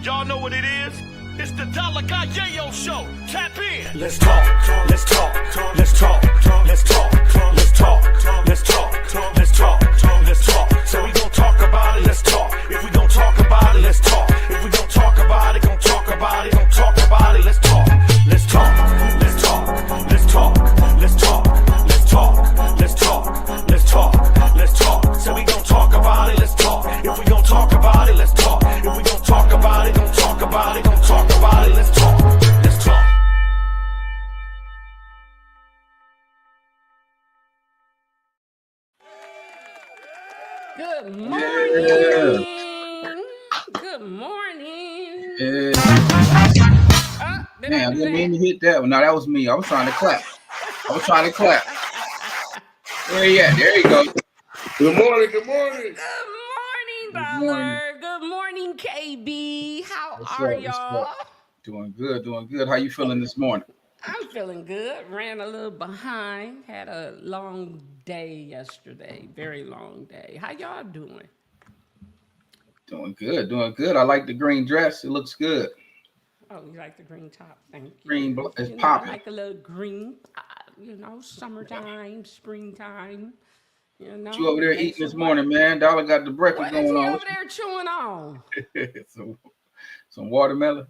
Y'all know what it is? It's the Dolla Yayo show. Tap in. Let's talk, let's talk, let's talk, let's talk, let's talk, let's talk, let's talk, let's talk. So we gon' talk about it, let's talk. If we gon' talk about it, let's talk. If we gon' talk about it, gon' talk about it, gon' talk about it, let's talk. Let's talk, let's talk, let's talk, let's talk, let's talk, let's talk, let's talk, let's talk. So we gon' talk about it, let's talk. If we gon' talk about it, let's talk. If we gon' talk about it, gon' talk about it, gon' talk about it, let's talk. Let's talk. Good morning. Good morning. Yeah. Did Man, I I do didn't mean that? to hit that one. No, that was me. I was trying to clap. Where you at? There you go. Good morning, good morning. Good morning, Good Dollar. morning. Good morning, KB. How What's are up? What's y'all? up? Doing good, doing good. How you feeling this morning? I'm feeling good. Ran a little behind. Had a long day yesterday. Very long day. How y'all doing? Doing good, doing good. I like the green dress. It looks good. Oh, you like the green top? Thank you. Green is You know, I popping. like a little green. Summertime, springtime. You know. You over there makes eating this it morning, man. Dollar got the breakfast What is going he on. over there chewing on? some watermelon.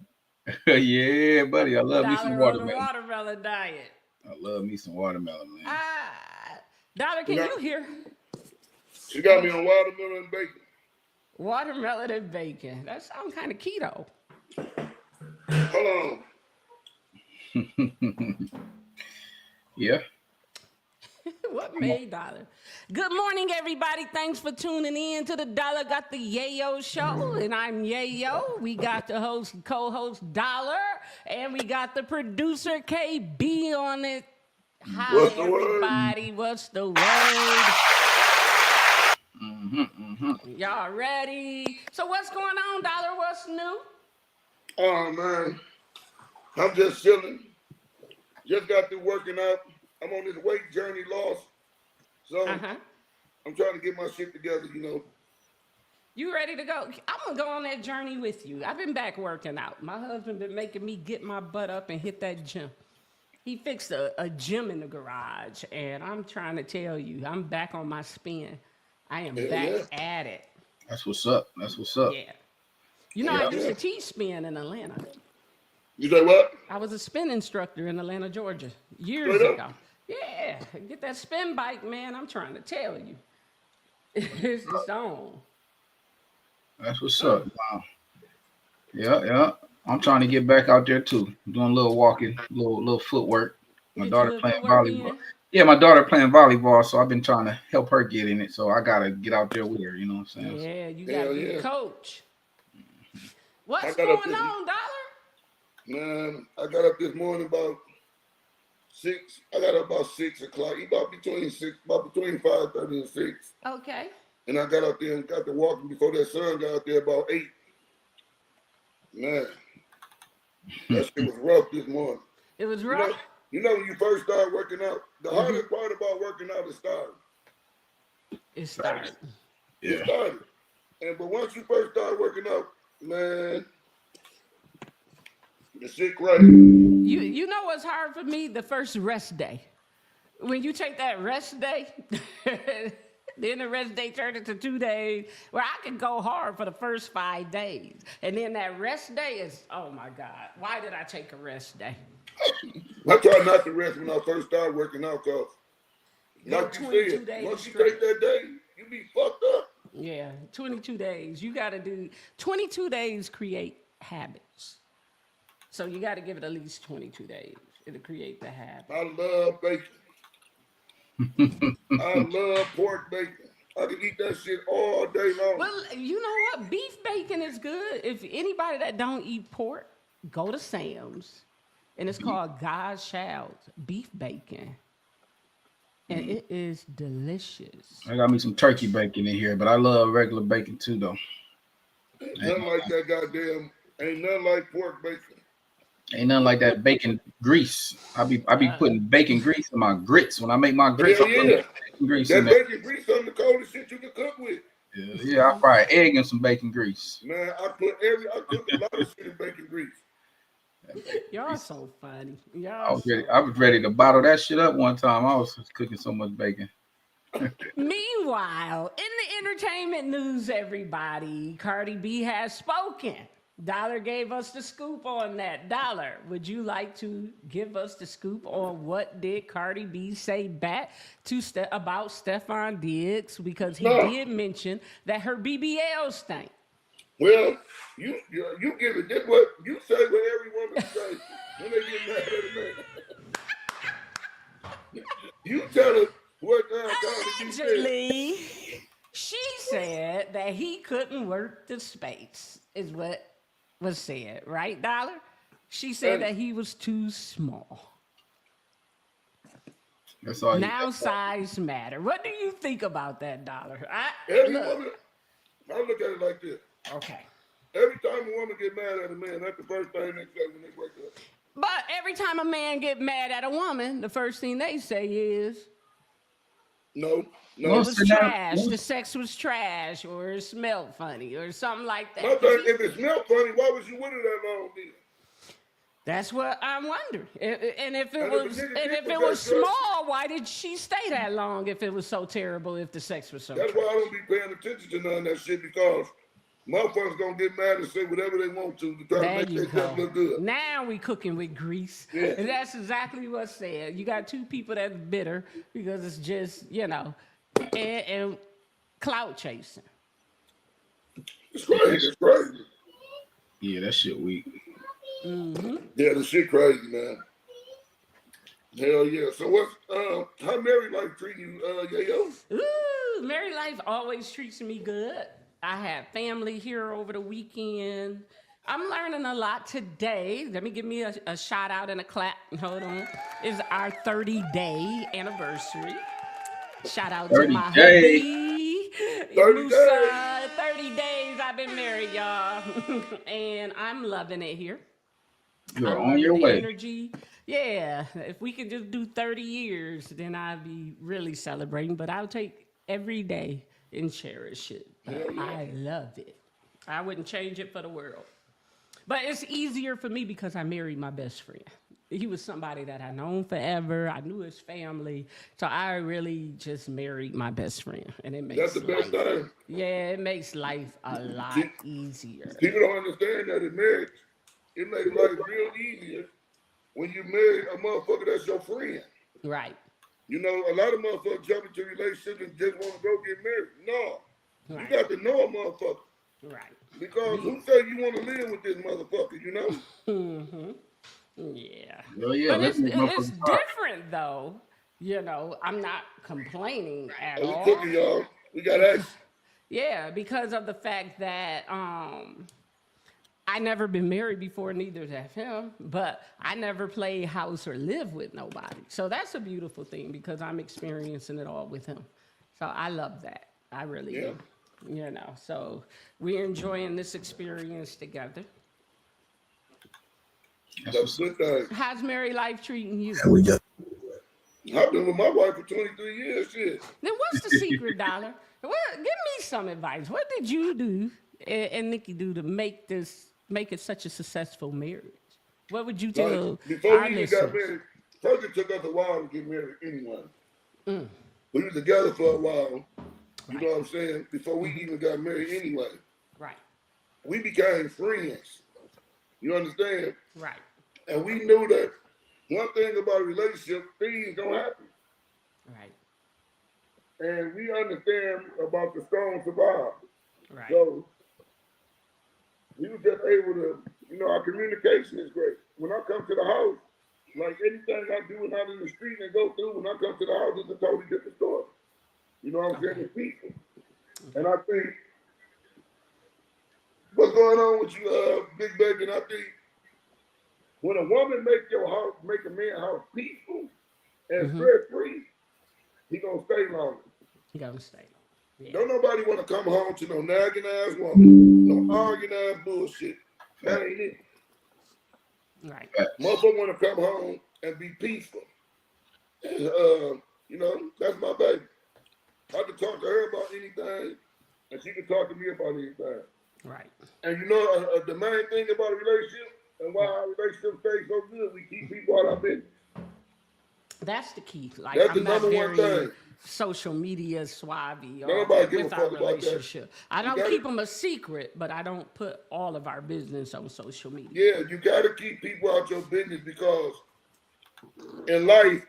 Yeah, buddy. I love me some Dollar on the watermelon. watermelon diet. I love me some watermelon, man. Dollar, can you hear? She got me on watermelon and bacon. Watermelon and bacon. That sounds kind of keto. Hold on. Yeah. What made Dollar? Good morning, everybody. Thanks for tuning in to the Dollar Got the Yayo show. And I'm Yayo. We got the co-host Dollar, and we got the producer KB on it. Hi, What's the word? everybody. What's the word? Y'all ready? So what's going on, Dollar? What's new? Oh, man. I'm just chilling. Just got through working out. I'm on this weight journey loss. So I'm trying to get my shit together, you know. You ready to go? I'm going to go on that journey with you. I've been back working out. My husband been making me get my butt up and hit that gym. He fixed a gym in the garage, and I'm trying to tell you, I'm back on my spin. I am back at it. That's what's up. That's what's up. Yeah. You know, I used to teach spin in Atlanta. You say what? I was a spin instructor in Atlanta, Georgia, years ago. Yeah, get that spin bike, man. I'm trying to tell you. It's on. That's what's up. Wow. Yeah. I'm trying to get back out there too. Doing a little walking, little footwork. My daughter playing volleyball. Yeah, my daughter playing volleyball, so I've been trying to help her get in it. So I gotta get out there with her. You know what I'm saying? Yeah, you gotta be the coach. What's going on, Dollar? Man, I got up this morning about 6. I got up about 6 o'clock. About between 5:30 and 6. Okay. And I got out there and got to walking before that sun got out there about 8. Man, that shit was rough this morning. It was rough? You know when you first start working out, the hardest part about working out is starting. It started. Yeah. It started. But once you first start working out, man, the shit crazy. You know what's hard for me? The first rest day. When you take that rest day, then the rest day turned into 2 days where I could go hard for the first 5 days. And then that rest day is, oh my God, why did I take a rest day? I tried not to rest when I first started working out because, like you said, once you take that day, you be fucked up. Yeah, 22 days. You got to do 22 days create habits. So you got to give it at least 22 days. It'll create the habit. I love bacon. I love pork bacon. I can eat that shit all day long. Well, you know what? Beef bacon is good. If anybody that don't eat pork, go to Sam's. And it's called God's Child beef bacon. And it is delicious. I got me some turkey bacon in here, but I love regular bacon too, though. Ain't nothing like that goddamn, ain't nothing like pork bacon. Ain't nothing like that bacon grease. I be putting bacon grease in my grits. When I make my grits, Yeah. bacon grease That in there. bacon grease on the coldest shit you can cook with. Yeah, I fry an egg and some bacon grease. Man, I cook a lot of shit in bacon grease. Y'all so funny. I was ready to bottle that shit up one time. I was cooking so much bacon. Meanwhile, in the entertainment news, everybody, Cardi B has spoken. Dollar gave us the scoop on that. Dollar, would you like to give us the scoop on what did Cardi B say back to about Stephon Diggs? Because he did mention that her BBL stank. Well, you give it. That's what you say. What every woman say when they get mad at a man. You tell her what Cardi B said. Allegedly, she said that he couldn't work the space. Is what was said, right, Dollar? She said that he was too small. That's all. Now size matter. What do you think about that, Dollar? Every woman, I look at it like this. Okay. Every time a woman get mad at a man, that's the first thing they say when they wake up. But every time a man get mad at a woman, the first thing they say is, No. it was trash. The sex was trash, or it smelled funny, or something like that. My thing, if it smelled funny, why was you with her that long then? That's what I'm wondering. And if it was small, why did she stay that long? If it was so terrible, if the sex was so. That's why I don't be paying attention to none of that shit, because motherfuckers gonna get mad and say whatever they want to try to make themselves look good. Now we cooking with grease. Yeah. And that's exactly what's said. You got two people that's bitter because it's just, and clout chasing. It's crazy. It's crazy. Yeah, that shit weak. Mm-hmm. Yeah, the shit crazy, man. Hell yeah. So what's how married life treating you, Yayo? Ooh, married life always treats me good. I had family here over the weekend. I'm learning a lot today. Let me give me a shout out and a clap. Hold on. It's our 30-day anniversary. Shout out to my hubby. 30 days. 30 days I've been married, y'all. And I'm loving it here. You're on your way. Energy. Yeah, if we could just do 30 years, then I'd be really celebrating. But I'll take every day and cherish it. I love it. I wouldn't change it for the world. But it's easier for me because I married my best friend. He was somebody that I known forever. I knew his family. So I really just married my best friend. And it makes That's the best thing. Yeah, it makes life a lot easier. People don't understand that in marriage, it makes life real easier when you marry a motherfucker that's your friend. Right. You know, a lot of motherfuckers jump into relationships and just want to go get married. No. Right. You got to know a motherfucker. Right. Because who say you want to live with this motherfucker, you know? Mm-hmm. Yeah. Well, yeah, but it's different, though. You know, I'm not complaining at all. We cooking, y'all. We got action. Yeah, because of the fact that I never been married before, neither have him, but I never played house or lived with nobody. So that's a beautiful thing because I'm experiencing it all with him. So I love that. I really do. You know, so we're enjoying this experience together. That's good thing. How's married life treating you? I've been with my wife for 23 years, shit. Then what's the secret, Dollar? Well, give me some advice. What did you do and Nikki do to make it such a successful marriage? What would you tell before our we even listeners? got married? First, it took us a while to get married anyway. We were together for a while. You know what I'm saying? Before we even got married anyway. Right. We became friends. You understand? Right. And we knew that one thing about a relationship, things don't happen. Right. And we understand about the strong survive. Right. So we were just able to, our communication is great. When I come to the house, like anything I do and out in the street and go through, when I come to the house, it's a totally different story. You know what I'm saying? It's people. And I think what's going on with you, Big Bacon, I think when a woman make a man's house peaceful and stress-free, he gonna stay longer. He gonna stay. Yeah. Don't nobody want to come home to no nagging ass woman, no arguing ass bullshit. That ain't it. Right. Motherfucker want to come home and be peaceful. And, that's my baby. I can talk to her about anything. and she can talk to me about anything. Right. And you know, the main thing about a relationship and why our relationship stays so good, we keep people out of our business. That's the key. Like, That's the I'm not number one very thing. social media suave Nobody give a with our fuck about that. relationship. I don't keep them a secret, but I don't put all of our business on social media. Yeah, you got to keep people out your business because in life,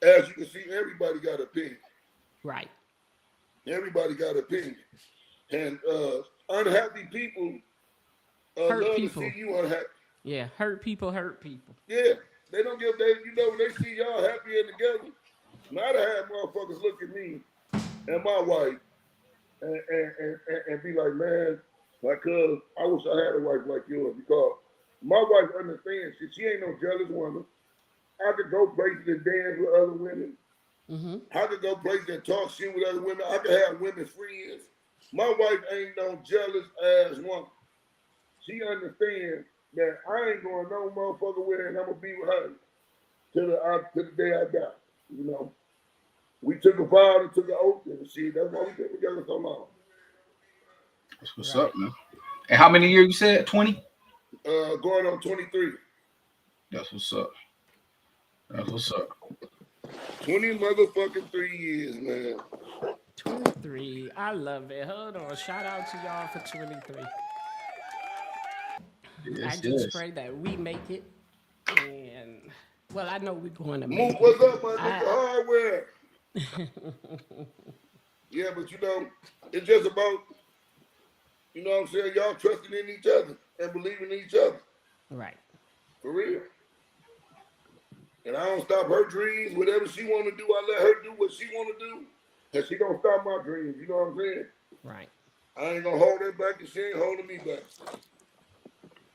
as you can see, everybody got an opinion. Right. Everybody got an opinion. And unhappy people Hurt love people. to see you unhappy. Yeah, hurt people hurt people. Yeah, they don't give you know, when they see y'all happy and together, not to have motherfuckers look at me and my wife and be like, man, like, cuz I wish I had a wife like yours, because my wife understands she ain't no jealous woman. I could go places and dance with other women. Mm-hmm. I could go places and talk shit with other women. I could have women friends. My wife ain't no jealous ass woman. She understands that I ain't going no motherfucker with her, and I'm gonna be with her till the day I die. You know, we took a vow and took an oath, and shit. That's why we been together so long. That's what's up, man. And how many years you said? 20? Going on 23. That's what's up. That's what's up. 20 motherfucking 3 years, man. 23. I love it. Hold on. Shout out to y'all for 23. Yes, I just pray that we make it. And, well, I know we're going to make it. What's up, my nigga? Hardware. Yeah, but you know, it's just about, you know what I'm saying, y'all trusting in each other and believing in each other. Right. For real. And I don't stop her dreams. Whatever she want to do, I let her do what she want to do. And she don't stop my dreams. You know what I'm saying? Right. I ain't going to hold her back, and she ain't holding me back.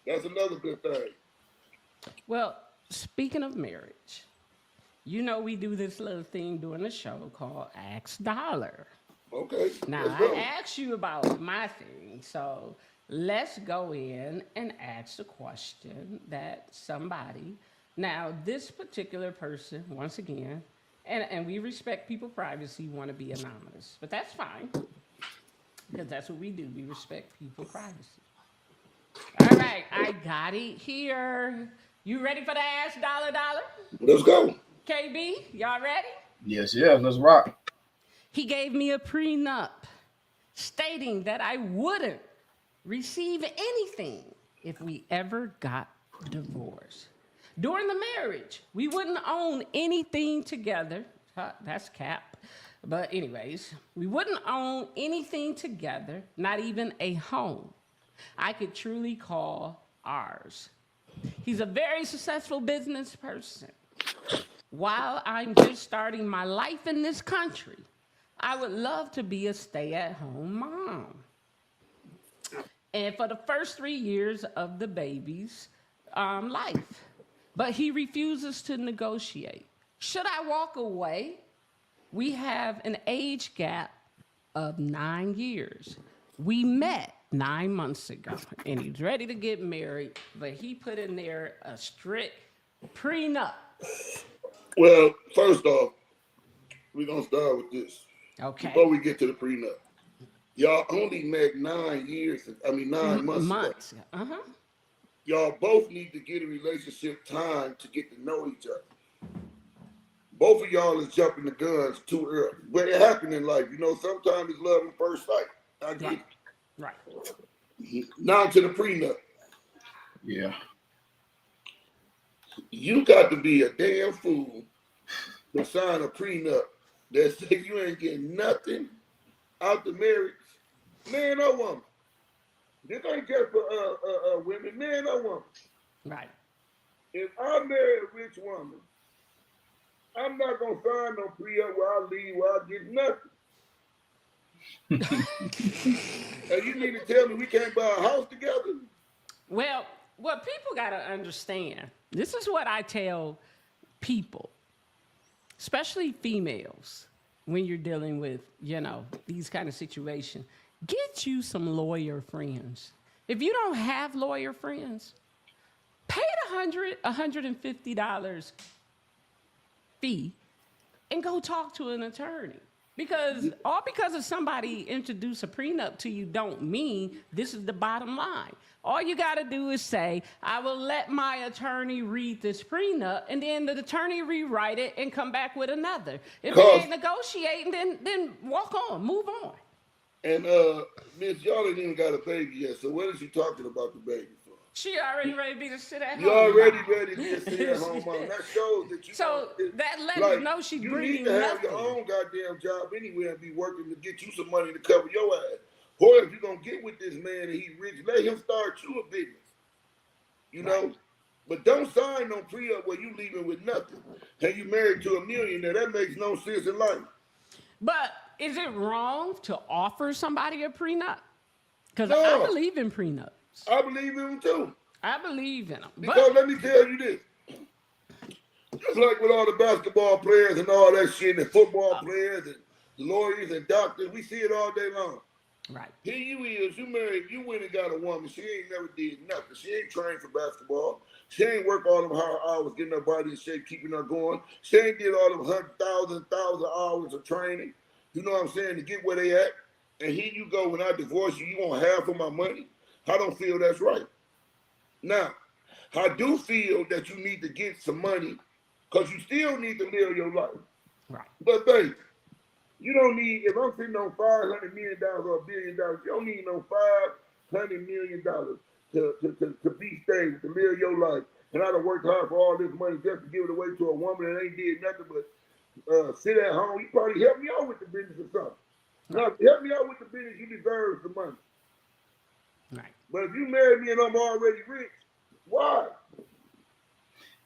That's another good thing. Well, speaking of marriage, you know we do this little thing during the show called Ask Dollar. Okay. Now, I asked you about my thing, so let's go in and ask the question that somebody, now this particular person, once again, and we respect people's privacy, want to be anonymous, but that's fine, because that's what we do. We respect people's privacy. All right, I got it here. You ready for the Ask Dollar? Let's go. KB, y'all ready? Yes, let's rock. He gave me a prenup stating that I wouldn't receive anything if we ever got divorced. During the marriage, we wouldn't own anything together. That's cap. But anyways, we wouldn't own anything together, not even a home I could truly call ours. He's a very successful business person. While I'm just starting my life in this country, I would love to be a stay-at-home mom. And for the first 3 years of the baby's life. But he refuses to negotiate. Should I walk away? We have an age gap of 9 years. We met 9 months ago, and he's ready to get married, but he put in there a strict prenup. Well, first off, we're going to start with this. Okay. Before we get to the prenup. Y'all only met 9 months ago. Uh-huh. Y'all both need to get a relationship time to get to know each other. Both of y'all is jumping the guns too early. But it happened in life. You know, sometimes it's love at first sight. I get it. Right. Now to the prenup. Yeah. You got to be a damn fool to sign a prenup that says you ain't getting nothing out the marriage, man or woman. This ain't just for women, man or woman. Right. If I marry a rich woman, I'm not gonna sign no prenup where I leave where I get nothing. And you need to tell me we can't buy a house together? Well, what people got to understand, this is what I tell people, especially females, when you're dealing with, you know, these kind of situations. Get you some lawyer friends. If you don't have lawyer friends, pay the $150 fee and go talk to an attorney. Because because of somebody introduced a prenup to you don't mean this is the bottom line. All you got to do is say, I will let my attorney read this prenup, and then the attorney rewrite it and come back with another. If they ain't negotiating, then walk on, move on. And Miss, y'all ain't even got a baby yet, so what is she talking about the baby for? She already ready to be to sit at home. You already ready to just sit at home, mom. That shows that you. So that lets you know she's bringing nothing. You need to have your own goddamn job anyway and be working to get you some money to cover your ass. Or if you're gonna get with this man and he's rich, let him start you a business. You know, but don't sign no pre-up where you leaving with nothing and you married to a millionaire. That makes no sense in life. But is it wrong to offer somebody a prenup? Because No. I believe in prenups. I believe in them too. I believe in them. Because let me tell you this. Just like with all the basketball players and all that shit, and football players and lawyers and doctors, we see it all day long. Right. Here you is, you married, you went and got a woman. She ain't never did nothing. She ain't trained for basketball. She ain't worked all them hard hours getting her body in shape, keeping her going. She ain't did all them 100,000 hours of training. You know what I'm saying, to get where they at. And here you go, when I divorce you, you want half of my money? I don't feel that's right. Now, I do feel that you need to get some money because you still need to live your life. Right. But, babe, you don't need, if I'm sitting on $500 million or $1 billion, you don't need no $500 million to be stable, to live your life. And I done worked hard for all this money just to give it away to a woman that ain't did nothing but sit at home. You probably help me out with the business or something. Now, help me out with the business, you deserve some money. Right. But if you marry me and I'm already rich, why?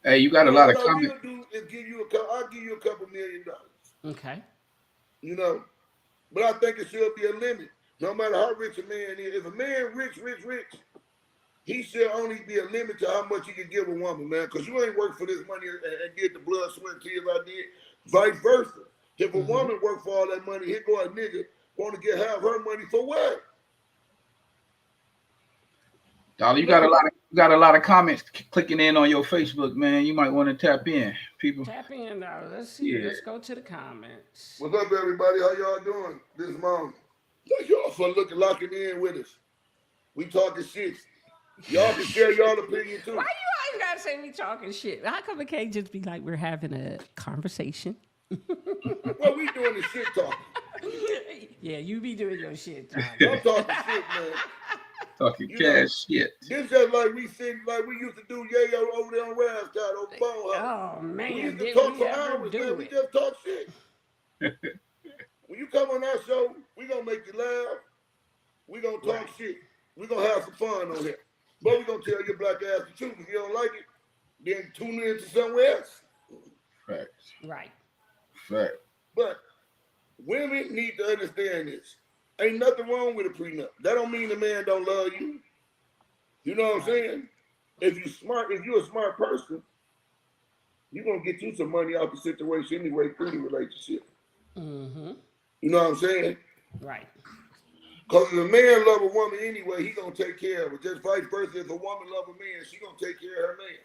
Hey, you got a lot of comments. What I will do is I'll give you a couple $1 million. Okay. You know, but I think it should be a limit. No matter how rich a man is, if a man rich, he should only be a limit to how much he can give a woman, man. Because you ain't work for this money and get the blood, sweat, and tears I did. Vice versa. If a woman work for all that money, here go a nigga want to get half her money for what? Dolla, you got a lot of comments clicking in on your Facebook, man. You might want to tap in, people. Tap in, Dolla. Let's see. Yeah. Let's go to the comments. What's up, everybody? How y'all doing this morning? Thank y'all for locking in with us. We talking shit. Y'all can share y'all opinion too. Why you always gotta say we talking shit? How come it can't just be like we're having a conversation? Well, we doing the shit talking. Yeah, you be doing your shit talking. I'm talking shit, man. Talking cash shit. This just like we used to do Yayo over there on Rascot over Bone. Oh man, we used to talk for hours, man. We just talk shit. When you come on our show, we gonna make you laugh. We gonna talk shit. We gonna have some fun on here. But we gonna tell your black ass the truth. If you don't like it, then tune in to somewhere else. Facts. Right. Fact. But women need to understand this. Ain't nothing wrong with a prenup. That don't mean the man don't love you. You know what I'm saying? If you're a smart person, you're gonna get you some money out the situation anyway through the relationship. Mm-hmm. You know what I'm saying? Right. Because if a man love a woman anyway, he gonna take care of her. Just vice versa, if a woman love a man, she gonna take care of her man.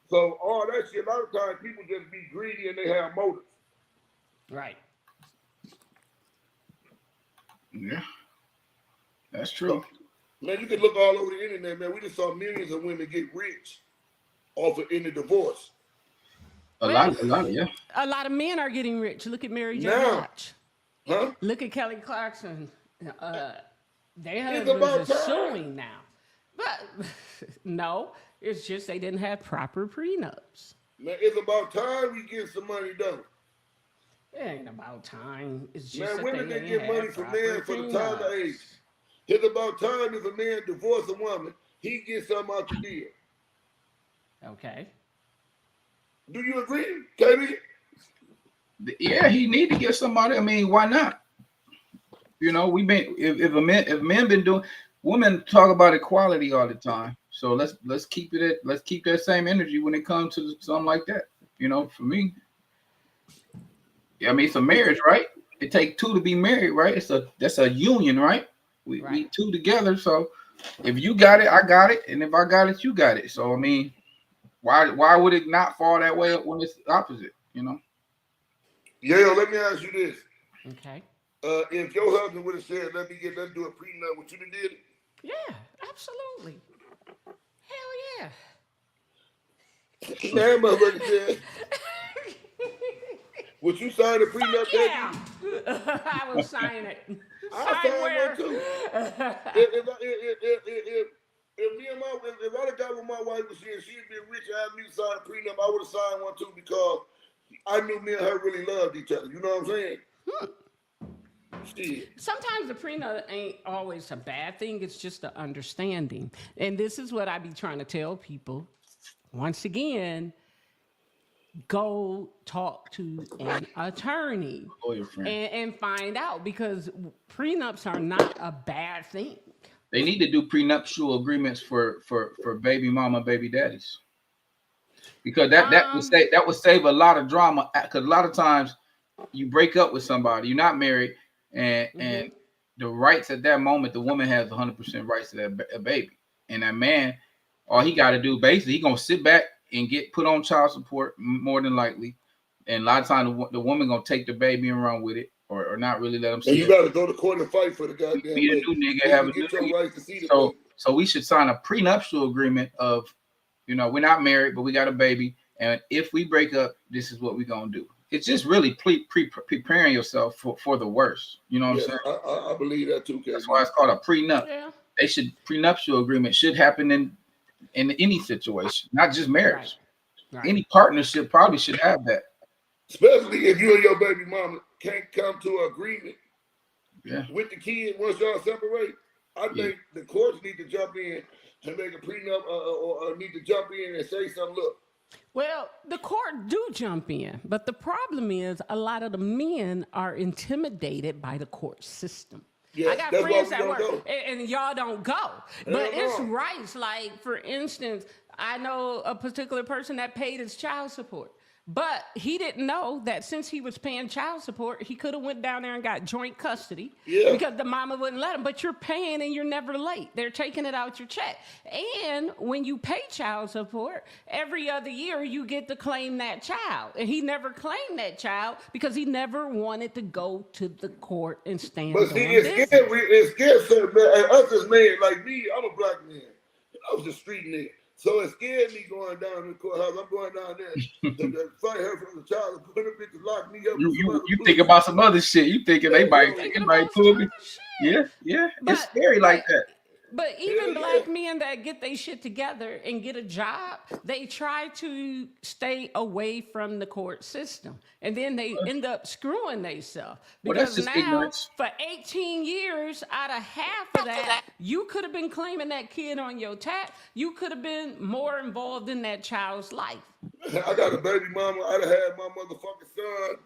So all that shit, a lot of times people just be greedy and they have motives. Right. Yeah, that's true. Man, you can look all over the internet, man. We just saw millions of women get rich off of in the divorce. A lot, yeah. A lot of men are getting rich. Look at Mary J. Blige. Huh? Look at Kelly Clarkson. Their husbands are suing now. But no, it's just they didn't have proper prenups. Man, it's about time we get some money done. It ain't about time. It's just man, women can get money from men for the time of age. It's about time if a man divorce a woman, he gets something out the deal. Okay. Do you agree, KB? Yeah, he need to get somebody. I mean, why not? You know, if men been doing, women talk about equality all the time. So let's keep that same energy when it comes to something like that. You know, for me. I mean, it's a marriage, right? It takes two to be married, right? That's a union, right? We two together. So if you got it, I got it, and if I got it, you got it. So I mean, why would it not fall that way when it's opposite? You know? Yayo, let me ask you this: Okay. If your husband would have said, let's do a prenup, would you have did it? Yeah, absolutely. Hell That motherfucker said, would you sign a prenup, yeah. baby? I will sign it. I Sign signed where? one too. If me and if I'd have got with my wife and she'd been rich and had me sign a prenup, I would have signed one too because I knew me and her really loved each other. You know what I'm saying? Shit. Sometimes the prenup ain't always a bad thing. It's just an understanding. And this is what I be trying to tell people. Once again, go talk to an attorney and find out, because prenups are not a bad thing. They need to do prenuptial agreements for baby mama, baby daddies, because that would save a lot of drama. Because a lot of times you break up with somebody, you're not married, and the rights at that moment, the woman has 100% rights to that baby, and that man, all he got to do basically, he gonna sit back and get put on child support more than likely, and a lot of times the woman gonna take the baby and run with it, or not really let him see it. And you got to go to court and fight for the goddamn be a baby. new nigga, have a get new your nigga. rights to see the baby. So we should sign a prenuptial agreement of, we're not married, but we got a baby, and if we break up, this is what we're gonna do. It's just really preparing yourself for the worst. You know what I'm saying? I believe that too, Kevin. That's why it's called a prenup. Yeah. They should prenuptial agreement should happen in any situation, not just marriage. Right. Any partnership probably should have that. Especially if you and your baby mama can't come to an agreement with the kid once y'all separate. I think the courts need to jump in and make a prenup, or need to jump in and say something. Look. Well, the court do jump in, but the problem is a lot of the men are intimidated by the court system. Yeah, I got friends that work, and y'all don't go. But it's rights. Like, for instance, I know a particular person that paid his child support. But he didn't know that since he was paying child support, he could have went down there and got joint custody because the mama wouldn't let him. But you're paying and you're never late. They're taking it out your check. And when you pay child support, every other year you get to claim that child. And he never claimed that child because he never wanted to go to the court and stand on business. It's scary, man. Us as men, like me, I'm a black man. I was a street nigga. So it scared me going down to the courthouse. I'm going down there to fight her from the child and put a bitch to lock me up. You think about some other shit. You thinking they might pull me. Yeah. It's scary like that. But even black men that get their shit together and get a job, they try to stay away from the court system. And then they end up screwing themselves. Because now, ignorance. For 18 years, out of half of that, you could have been claiming that kid on your tax. You could have been more involved in that child's life. I got a baby mama. I'd have had my motherfucking son.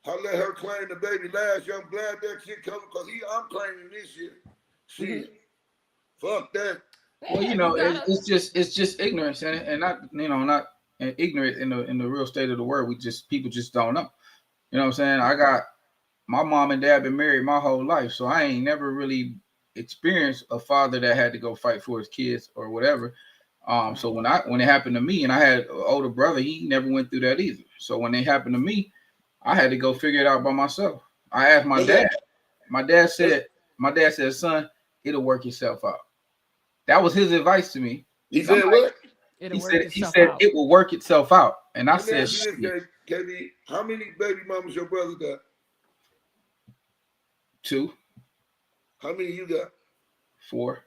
I let her claim the baby last year. I'm glad that shit coming because I'm claiming this year. Shit. Fuck that. Well, it's just ignorance, and not ignorant in the real state of the word. People just don't know. You know what I'm saying? I got my mom and dad been married my whole life, so I ain't never really experienced a father that had to go fight for his kids or whatever. So when it happened to me, and I had an older brother, he never went through that either. So when it happened to me, I had to go figure it out by myself. I asked my dad. My dad said, "Son, it'll work itself out." That was his advice to me. He said what? He said it will work itself out. And I said, KB, how many baby mamas your brother got? 2. How many you got? 4.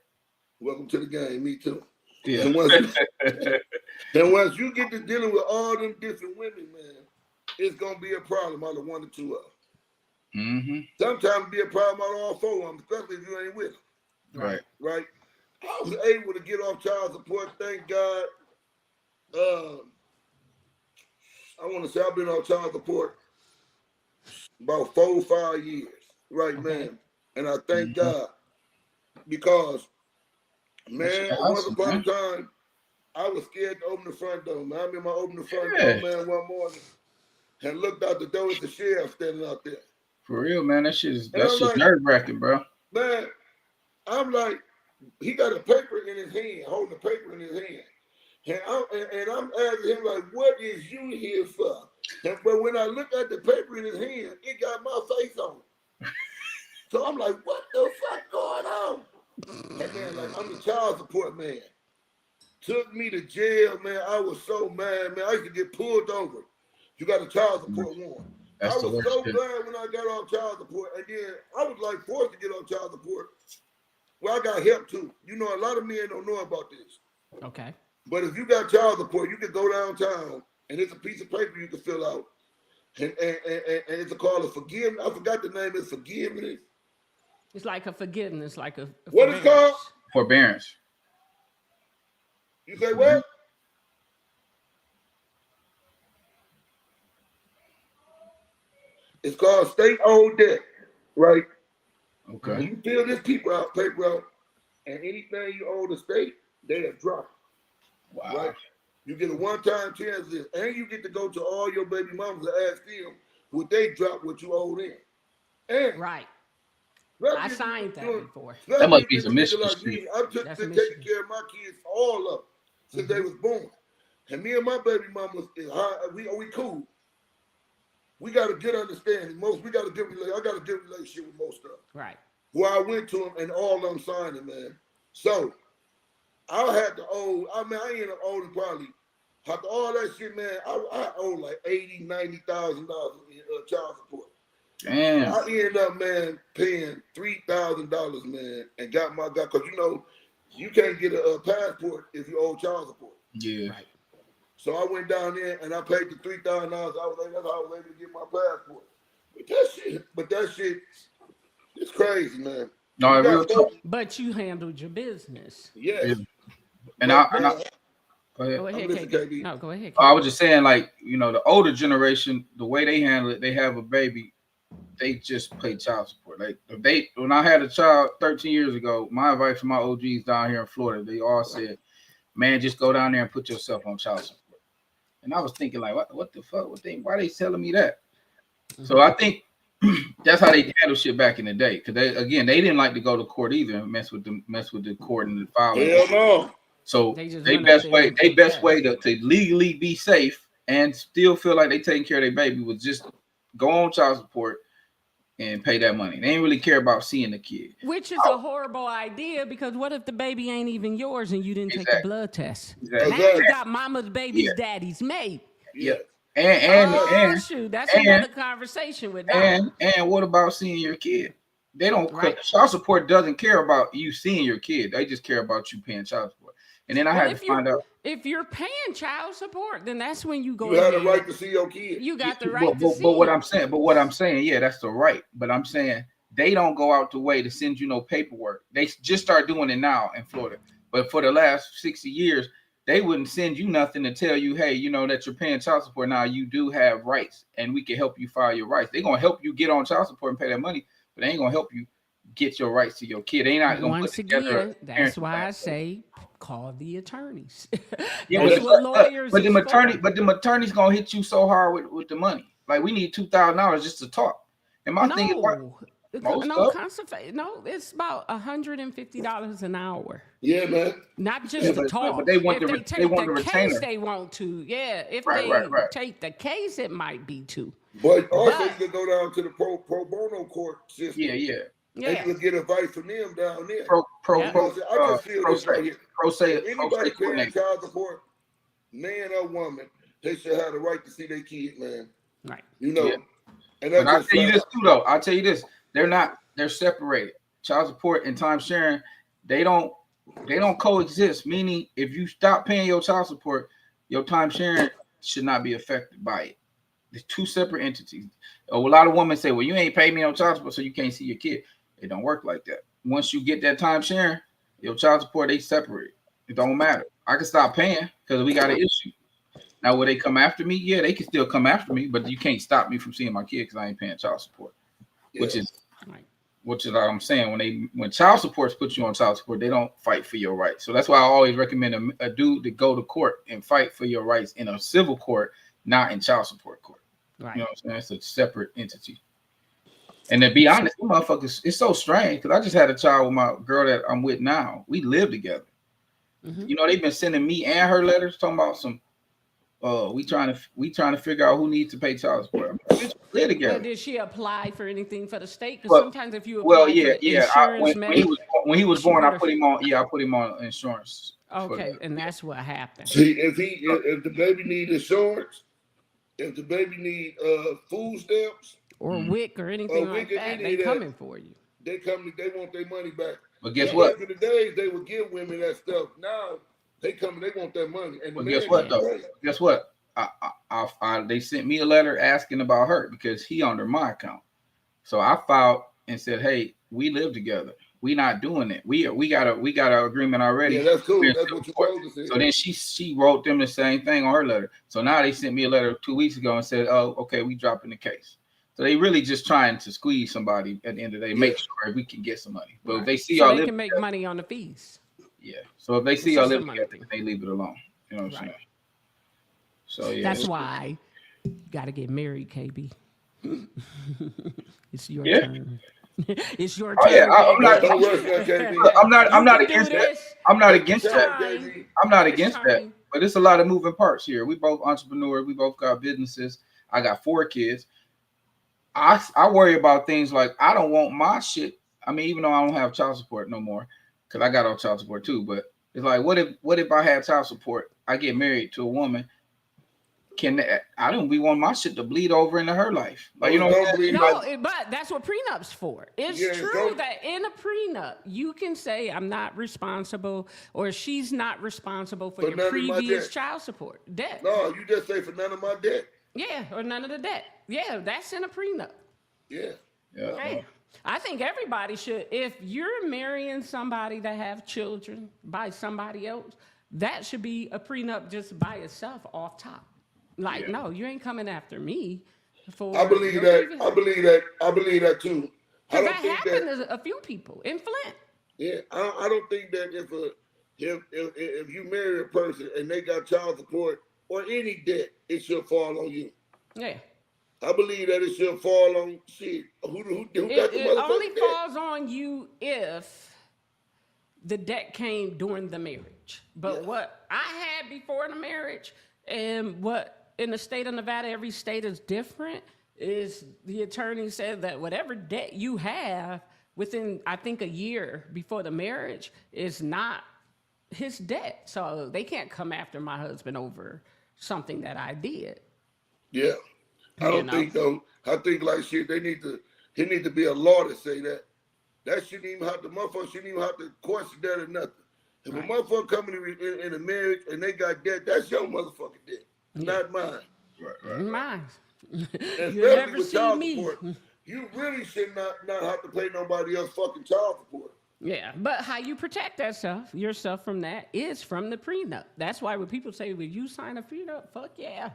Welcome to the game. Me too. Yeah. And once you get to dealing with all them different women, man, it's gonna be a problem out of 1 or 2 of them. Sometimes be a problem out of all 4 of them, especially if you ain't with them. Right. I was able to get off child support, thank God. I want to say I've been on child support about 4 or 5 years, right, man? And I thank God because, man, once upon a time, I was scared to open the front door. Man, I remember I opened the front door, man, one morning and looked out the door at the sheriff standing out there. For real, man, that shit's nerve-wracking, bro. Man, I'm like, he got a paper in his hand, holding a paper in his hand. And I'm asking him, like, what is you here for? But when I look at the paper in his hand, it got my face on it. So I'm like, what the fuck going on? And man, like, I'm the child support man. Took me to jail, man. I was so mad, man. I used to get pulled over. You got a child support warrant. That's I the was worst so shit. glad when I got off child support. And then I was like forced to get off child support. Well, I got help too. You know, a lot of men don't know about this. Okay. But if you got child support, you can go downtown and it's a piece of paper you can fill out. And it's called a forgiveness. I forgot the name. It's forgiveness. It's like a forgiveness, like a What is called? Forbearance. You say what? It's called state-owned debt, right? Okay. You fill this paper out, and anything you owe the state, they have dropped. Wow. Right? You get a one-time chance this, and you get to go to all your baby mamas and ask them would they drop what you owe them. And right. I if signed you that before. That must be if some it's a nigga Michigan like me, shit. I've just That's been Michigan. taking care of my kids all up since they was born. And me and my baby mamas is high. We cool. We got a good understanding. We got a good relationship. I got a good relationship with most of them. Right. Where I went to them and all of them signed it, man. So I had to owe. I mean, I ended up owing probably after all that shit, man. I owe like $80,000, $90,000 in child support. Damn. I ended up, man, paying $3,000, man, and got my guy because you know you can't get a passport if you owe child support. Yeah. Right. So I went down there and I paid the $3,000. That's how I was able to get my passport. But that shit, it's crazy, man. No, real talk. But you handled your business. Yes. Yeah. And But, I go ahead. Go ahead, listen, KB. KB. No, go ahead. I was just saying, like, you know, the older generation, the way they handle it, they have a baby, they just pay child support. Like, when I had a child 13 years ago, my advice for my OGs down here in Florida, they all said, man, just go down there and put yourself on child support. And I was thinking, like, what the fuck? Why they telling me that? Mm-hmm. So I think that's how they handle shit back in the day. Because they didn't like to go to court either and mess with the court and the filing. Hell no. So they best way to legally be safe and still feel like they taking care of their baby was just go on child support and pay that money. They ain't really care about seeing the kid. Which is a horrible idea because what if the baby ain't even yours and you didn't take the blood test? Exactly. Now you got mama's baby's daddy's mate. Yeah. And shoot, that's another conversation with Dolla. And what about seeing your kid? They don't. Child support doesn't care about you seeing your kid. They just care about you paying child support. And then I had to find out if you're paying child support, then that's when you go. You had a right to see your kid. You got the right to see. But what I'm saying, yeah, that's the right. But I'm saying they don't go out the way to send you no paperwork. They just start doing it now in Florida. But for the last 60 years, they wouldn't send you nothing to tell you, hey, you know that you're paying child support now. You do have rights, and we can help you file your rights. They're gonna help you get on child support and pay that money, but they ain't gonna help you get your rights to your kid. They ain't not gonna once put together. Again, that's why I say call the attorneys. Yeah, that's what lawyers. But the attorney's gonna hit you so hard with the money. Like we need $2,000 just to talk. And my thing is, it's about $150 an hour. Yeah, man. Not just to talk. But they want if the they take the retainer. case, they want to. Yeah, if they take the case, it might be too. But also, you can go down to the pro bono court system. Yeah. And you can get advice from them down there. I just feel this right here. Anybody paying child support, man or woman, they should have the right to see their kid, man. Right. You know. Yeah. And but I'll tell you this too, though. I'll tell you this: they're separated. Child support and time sharing, they don't coexist. Meaning, if you stop paying your child support, your time sharing should not be affected by it. It's two separate entities. A lot of women say, "Well, you ain't paid me on child support, so you can't see your kid." It don't work like that. Once you get that time sharing, your child support they separate. It don't matter. I can stop paying because we got an issue. Now, will they come after me? Yeah, they can still come after me, but you can't stop me from seeing my kid because I ain't paying child support. Yeah. Which is what I'm saying. When child supports put you on child support, they don't fight for your rights. So that's why I always recommend a dude to go to court and fight for your rights in a civil court, not in child support court. Right. You know what I'm saying? It's a separate entity. And to be honest, you motherfuckers, it's so strange because I just had a child with my girl that I'm with now. We live together. Mm-hmm. You know, they've been sending me and her letters talking about some. We trying to figure out who needs to pay child support. live Well, together. did she apply for anything for the state? Because Well, sometimes if you well, apply for insurance, when he was she born, I would put have. him on. Yeah, I put him on insurance for Okay, that. and that's what happened. See, if the baby need insurance, if the baby need food stamps Or WIC or or anything we like can that, any they of that, coming for you. they want their money back. But guess So what? back in the days, they would give women that stuff. Now they want that money, and the But man guess what got to though? pay. Guess what? They sent me a letter asking about her because he under my account. So I filed and said, "Hey, we live together. We not doing it. We got an agreement already." Yeah, that's cool. We're in That's civil what you're court. supposed to say. So then she wrote them the same thing on her letter. So now they sent me a letter 2 weeks ago and said, "Oh, okay, we dropping the case." So they really just trying to squeeze somebody at the end of the day, make sure we can get some money. But if they see So y'all they live can make together, money on the fees. yeah. So if they see It's y'all just a live money together, thing. they leave it alone. You know what I'm saying? So yeah, That's why you got to get married, KB. It's your Yeah. turn. It's your Oh, turn. yeah, I'm not- Don't rush that, KB. I'm not You can against do that. this. I'm not Take against your that. time, Time. KB. I'm not It's against that. time. But it's a lot of moving parts here. We both entrepreneurs. We both got businesses. I got 4 kids. I worry about things like I don't want my shit. I mean, even though I don't have child support no more, because I got on child support too. But it's like, what if I had child support? I get married to a woman. I don't be want my shit to bleed over into her life. Like, you know what I'm Don't saying? bleed No, over. but that's what prenups for. It's Yeah, true don't- that in a prenup you can say I'm not responsible or she's not responsible for For your none of my previous debt. child support debt. No, you just say for none of my debt. Yeah, or none of the debt. Yeah, that's in a prenup. Yeah. Yeah. Hey, I think everybody should. If you're marrying somebody that have children by somebody else, that should be a prenup just by itself off top. Like, no, you ain't coming after me for. I believe your that. previous- I believe that. I believe that too. I Because don't that think happened that. to a few people in Flint. Yeah, I don't think that if you marry a person and they got child support or any debt, it should fall on you. Yeah. I believe that it should fall on shit. Who got the It only motherfucking debt? falls on you if the debt came during the marriage. But Yeah. what I had before the marriage and what in the state of Nevada, every state is different, is the attorney said that whatever debt you have within, I think, a year before the marriage is not his debt. So they can't come after my husband over something that I did. Yeah, I don't think though. I think like shit. He need to be a law to say that. That shouldn't even have motherfucker shouldn't even have to question that or nothing. If a motherfucker coming in a marriage and they got debt, that's your motherfucking debt, not mine. Mine. You Especially never with see child me. support. You really should not have to pay nobody else fucking child support. Yeah, but how you protect yourself from that is from the prenup. That's why when people say, "Will you sign a prenup?" Fuck yeah.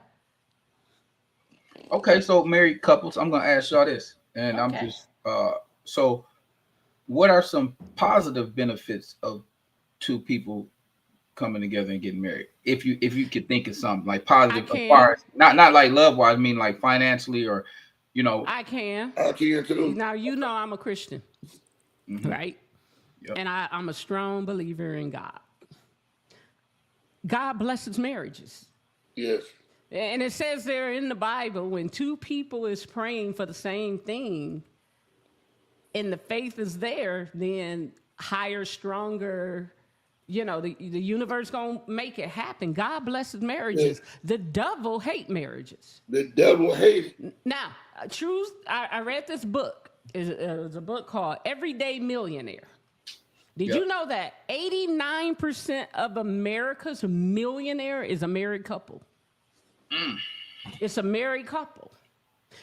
Okay, so married couples, I'm gonna ask y'all this, and I'm Okay. just so what are some positive benefits of 2 people coming together and getting married? If you could think of something like positive, I as far as, can. not like love wise, I mean like financially or I can. I can too. Now you know I'm a Christian, right? Yep. And I'm a strong believer in God. God blesses marriages. Yes. And it says there in the Bible, when 2 people is praying for the same thing and the faith is there, then higher, stronger, the universe gonna make it happen. God blesses marriages. Yes. The devil hate marriages. The devil hated. Now, truth, I read this book. It was a book called Everyday Millionaire. Did you know that 89% of America's millionaire is a married couple? It's a married couple.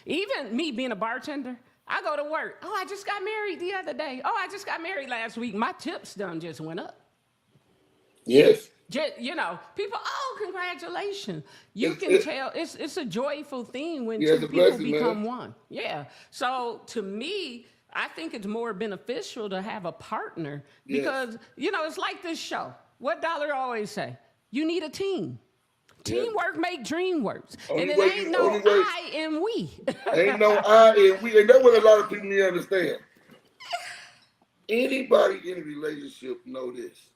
Even me being a bartender, I go to work. Oh, I just got married the other day. Oh, I just got married last week. My tips just went up. Yes. People, oh, congratulations. You can tell it's a joyful thing when Yeah, 2 it's a people blessing, become man. one. Yeah. So to me, I think it's more beneficial to have a partner Yes. because, it's like this show. What Dollar always say? You need a team. Teamwork make dream works. Only And it way ain't you- no only way- I and we. Ain't no I and we, and that's what a lot of people need to understand. Anybody in a relationship know this.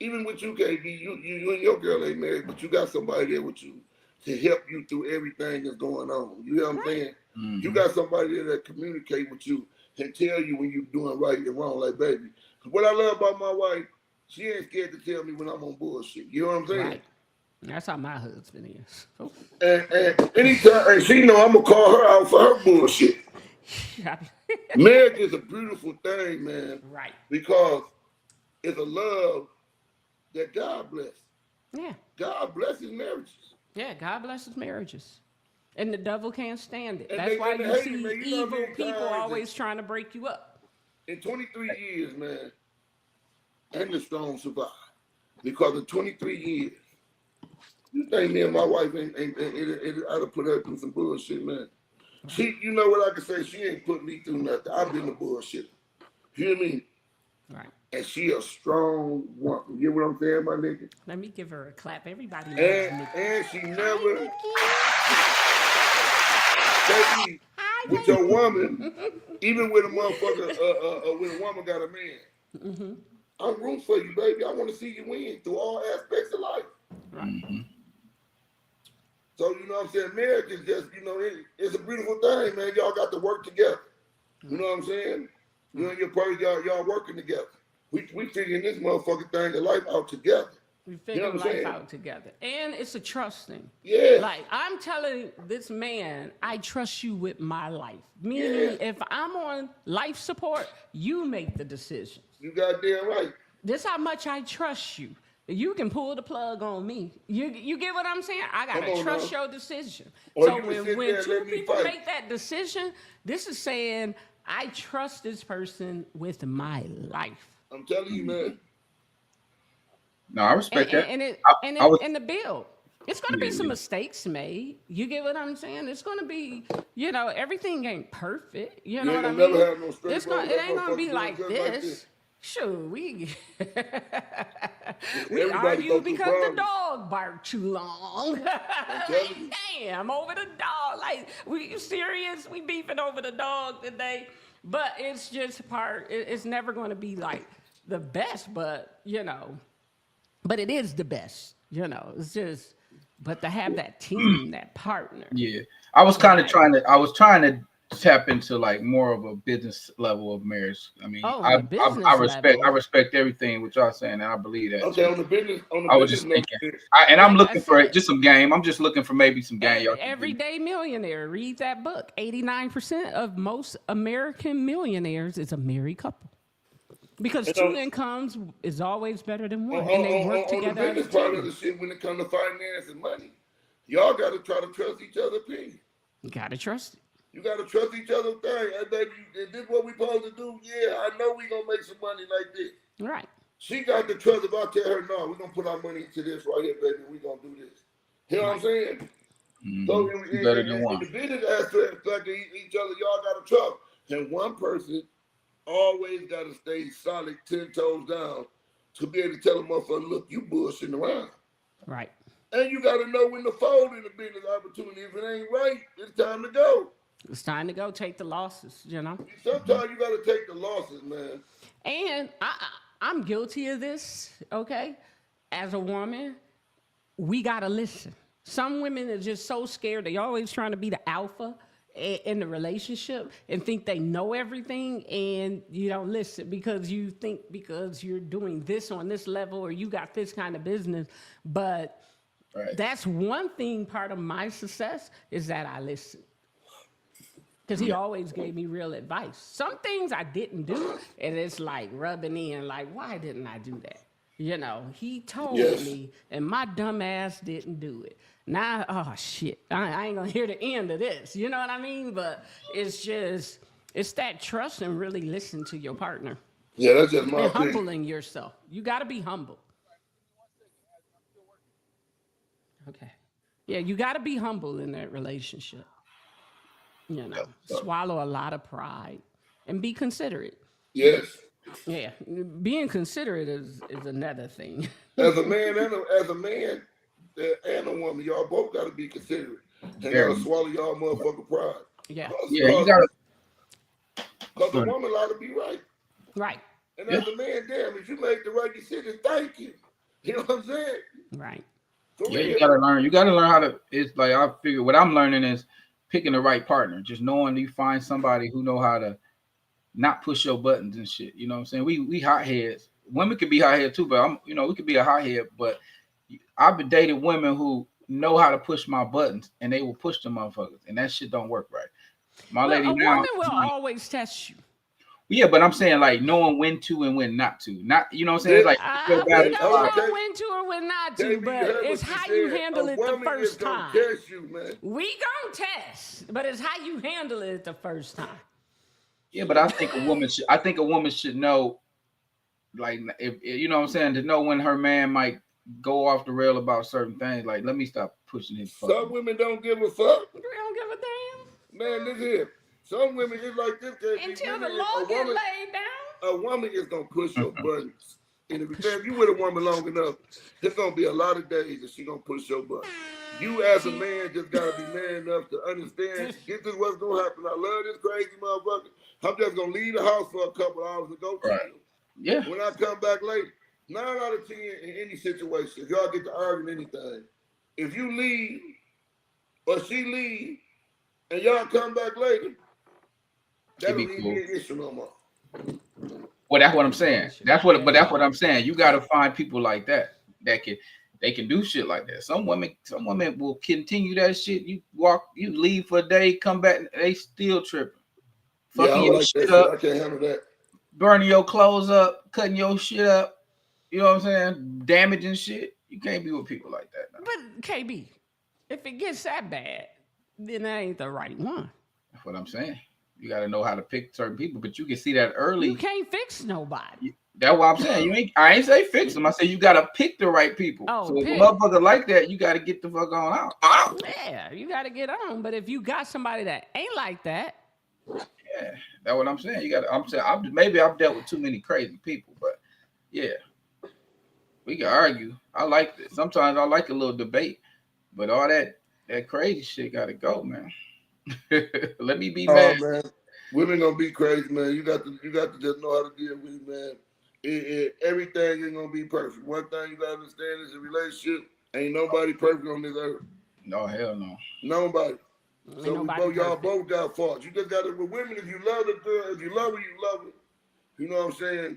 Even with you, KB, you and your girl ain't married, but you got somebody there with you. to help you through everything that's going on. You know what I'm saying? Mm-hmm. You got somebody that communicate with you and tell you when you're doing right and wrong. Like, baby, what I love about my wife, she ain't scared to tell me when I'm on bullshit. You know what I'm saying? Right. That's how my husband is. Oh. And anytime, and she know I'm gonna call her out for her bullshit. Marriage is a beautiful thing, man. Right. Because it's a love that God bless. Yeah. God blesses marriages. Yeah, God blesses marriages. And the devil can't stand it. And That's why you see man, you evil people always trying to break you up. In 23 years, man, and the strong survive. Because in 23 years, you think me and my wife ain't I'd have put her through some bullshit, man. She, you know what I can say? She ain't put me through nothing. I've been the bullshit. You hear me? Right. And she a strong woman. You know what I'm saying, my nigga? Let me give her a clap. Everybody loves Nikki. And she never, baby, with your woman, even with a motherfucker, when a woman got a man, Mm-hmm. I'm rooting for you, baby. I want to see you win through all aspects of life. Right. Mm-hmm. So, you know what I'm saying? Marriage is just, you know, it's a beautiful thing, man. Y'all got to work together. You know what I'm saying? You and your person, y'all working together. We figuring this motherfucking thing of life out together. We figure life out together. And it's a trust thing. Yeah. Like, I'm telling this man, I trust you with my life. Meaning, if I'm on life support, you make the decisions. You goddamn right. This how much I trust you. You can pull the plug on me. You get what I'm saying? I gotta trust your decision. Or so you when and two let me people fight. make that decision, this is saying I trust this person with my life. I'm telling you, man. No, I respect that. And the bill. It's gonna be some mistakes made. You get what I'm saying? It's gonna be, you know, everything ain't perfect. You know what I mean? Never have no straight It ain't gonna be like this. Sure, we argue because the dog barked too long. Like, damn, over the dog. Like, we serious? We beefing over the dog today. But it's just part. It's never going to be like the best, but you know, but it is the best. You know, it's just. But to have that team, that partner. Yeah, I was kind of trying to tap into like more of a business level of marriage. I mean, I respect everything what y'all saying, and I believe that. Okay, on the business, I was just thinking, I'm looking for just some game. I'm just looking for maybe some game. Everyday Millionaire. Read that book. 89% of most American millionaires is a married couple. Because two incomes is always better than one, and they work together. On the business part of the shit, when it comes to finance and money, y'all got to try to trust each other's opinion. You got to trust it. You got to trust each other's thing. Hey, baby, is this what we supposed to do? Yeah, I know we going to make some money like this. Right. She got to trust. If I tell her, no, we're going to put our money into this right here, baby, we're going to do this. You know what I'm saying? Mm-hmm. So in the business aspect of each other, y'all got to trust. And one person always got to stay solid 10 toes down to be able to tell a motherfucker, look, you bullshitting around. Right. And you got to know when to fold in the business opportunity. If it ain't right, it's time to go. It's time to go take the losses, you know. Sometimes you got to take the losses, man. And I'm guilty of this, okay? As a woman, we got to listen. Some women are just so scared. They always trying to be the alpha in the relationship and think they know everything, and you don't listen because you think because you're doing this on this level or you got this kind of business. But that's one thing, part of my success is that I listen. Because he always gave me real advice. Some things I didn't do, and it's like rubbing in, like, why didn't I do that? You know, he told me, and my dumb ass didn't do it. Now, oh, shit, I ain't going to hear the end of this. You know what I mean? But it's just, it's that trust and really listen to your partner. Yeah, that's just my and thing. Humbling yourself. You got to be humble. Okay. Yeah, you got to be humble in that relationship. You know, swallow a lot of pride and be considerate. Yes. Yeah, being considerate is another thing. As a man and a woman, y'all both got to be considerate. And gotta swallow y'all motherfucking pride. Yeah. You got to. Because the woman ought to be right. Right. And as a man, damn, if you make the right decision, thank you. You know what I'm saying? Right. Yeah, you gotta learn. You gotta learn how to. It's like I figure what I'm learning is picking the right partner. Just knowing you find somebody who know how to not push your buttons and shit. You know what I'm saying? We hotheads. Women could be hothead too, but we could be a hothead. But I've been dating women who know how to push my buttons, and they will push the motherfuckers, and that shit don't work right. My lady a now, woman will always test you. Yeah, but I'm saying like knowing when to and when not to. Not, you know what I'm saying? It's like we don't know when to or when not to, but it's how you handle it the first time. Test you, man. We gonna test, but it's how you handle it the first time. Yeah, but I think a woman should know, like, if you know what I'm saying, to know when her man might go off the rail about certain things. Like, let me stop pushing his. Some women don't give a fuck. They don't give a damn. Man, look here. Some women just like this. Until the Lord get laid down. A woman is gonna push your buttons. And if you with a woman long enough, there's gonna be a lot of days that she gonna push your buttons. You as a man just gotta be man enough to understand this is what's gonna happen. I love this crazy motherfucker. I'm just gonna leave the house for a couple hours and go chill. Yeah. When I come back late, 9 out of 10 in any situation, if y'all get to arguing anything, if you leave or she leave and y'all come back later, that'll be cool. An issue no more. Well, that's what I'm saying. That's what I'm saying. You gotta find people like that they can do shit like that. Some women will continue that shit. You leave for a day, come back, they still tripping. Fucking your shit up. I can't handle that. Burning your clothes up, cutting your shit up. You know what I'm saying? Damaging shit. You can't be with people like that now. But KB, if it gets that bad, then that ain't the right one. That's what I'm saying. You got to know how to pick certain people, but you can see that early. You can't fix nobody. That's what I'm saying. I ain't say fix them. I say you got to pick the right people. Oh, so if a motherfucker like that, you got to get the fuck on out. Yeah, you got to get on. But if you got somebody that ain't like that, yeah, that's what I'm saying. You got to. I'm saying maybe I've dealt with too many crazy people, but yeah, we can argue. I like this. Sometimes I like a little debate, but all that crazy shit got to go, man. Let me be mad. Man. Women gonna be crazy, man. You got to just know how to deal with it, man. Everything ain't gonna be perfect. One thing you gotta understand is a relationship. Ain't nobody perfect on this earth. No, hell no. Nobody. So y'all perfect. both got faults. You just gotta, with women, if you love the girl, if you love her, you love her. You know what I'm saying?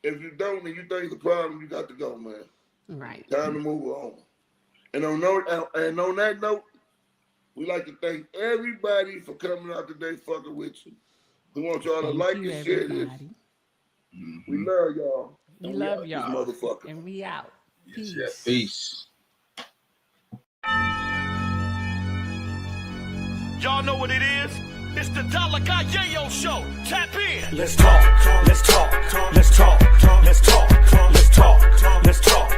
If you don't and you think it's a problem, you got to go, man. Right. Time to move on. And on that note, we like to thank everybody for coming out today fucking with you. We want y'all to like and share this. We love y'all. We love y'all. Motherfucker. And we out. Peace. Yes, peace. Y'all know what it is? It's the Dolla Yayo show. Tap in. Let's talk. Let's talk. Let's talk. Let's talk. Let's talk. Let's talk.